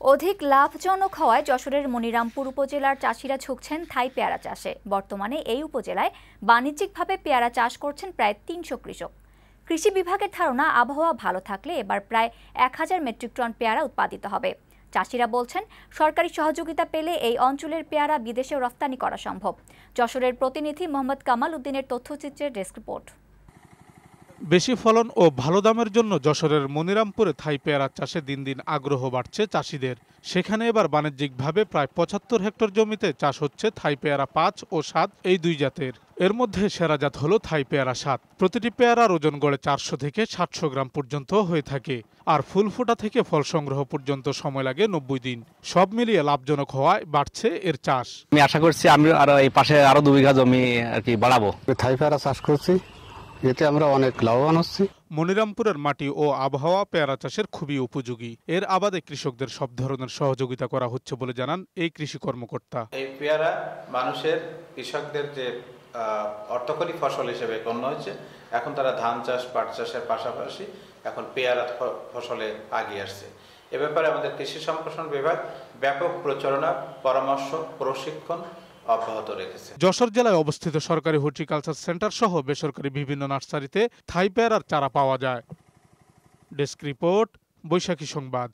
অধিক লাভজনক হওয়ায় যশোরের মনিরামপুর উপজেলার চাষিরা ঝুঁকছেন থাই পেয়ারা চাষে। বর্তমানে এই উপজেলায় বাণিজ্যিকভাবে পেয়ারা চাষ করছেন প্রায় ৩০০ কৃষক। কৃষি বিভাগের ধারণা, আবহাওয়া ভালো থাকলে এবার প্রায় ১,০০০ মেট্রিক টন পেয়ারা উৎপাদিত হবে। চাষিরা বলছেন, সরকারি সহযোগিতা পেলে এই অঞ্চলের পেয়ারা বিদেশেও রফতানি করা সম্ভব। যশোরের প্রতিনিধি মোহাম্মদ কামাল উদ্দিনের তথ্যচিত্রের ডেস্ক রিপোর্ট। বেশি ফলন ও ভালো দামের জন্য যশোরের মনিরামপুরে থাই পেয়ারা চাষে দিন দিন আগ্রহ বাড়ছে চাষিদের। সেখানে এবার বাণিজ্যিকভাবে প্রায় ৭৫ হেক্টর জমিতে চাষ হচ্ছে থাই পেয়ারা ৫ ও ৭ এই দুই জাতের। এর মধ্যে সেরা জাত হলো থাই পেয়ারা ৭। প্রতিটি পেয়ারার ওজন গড়ে ৪০০ থেকে ৭০০ গ্রাম পর্যন্ত হয়ে থাকে। আর ফুল ফোটা থেকে ফল সংগ্রহ পর্যন্ত সময় লাগে ৯০ দিন। সব মিলিয়ে লাভজনক হওয়ায় বাড়ছে এর চাষ। আমি আশা করছি আমি আর এই পাশে আরো ২ বিঘা জমি আর কি বাড়াবো। থাই পেয়ারা চাষ করছি, এতে আমরা অনেক লাভবান হচ্ছি। মনিরামপুরের মাটি ও আবহাওয়া পেয়ারা চাষের খুবই উপযোগী। এর আবাদে কৃষকদের সব ধরনের সহযোগিতা করা হচ্ছে বলে জানান এই কৃষি কর্মকর্তা। এই পেয়ারা মানুষের, কৃষকদের যে অর্থকরী ফসল হিসেবে গণ্য হচ্ছে। এখন তারা ধান চাষ, পাট চাষের পাশাপাশি এখন পেয়ারা ফসলে এগিয়ে আসছে। এ ব্যাপারে আমাদের কৃষি সম্প্রসারণ বিভাগ ব্যাপক প্রচারণা, পরামর্শ, প্রশিক্ষণ অব্যাহত রেখেছে। যশোর জেলায় অবস্থিত সরকারি হর্টিকালচার সেন্টার সহ বেসরকারি বিভিন্ন নার্সারিতে থাই পেয়ারার চারা পাওয়া যায়। ডেস্ক রিপোর্ট, বৈশাখী সংবাদ।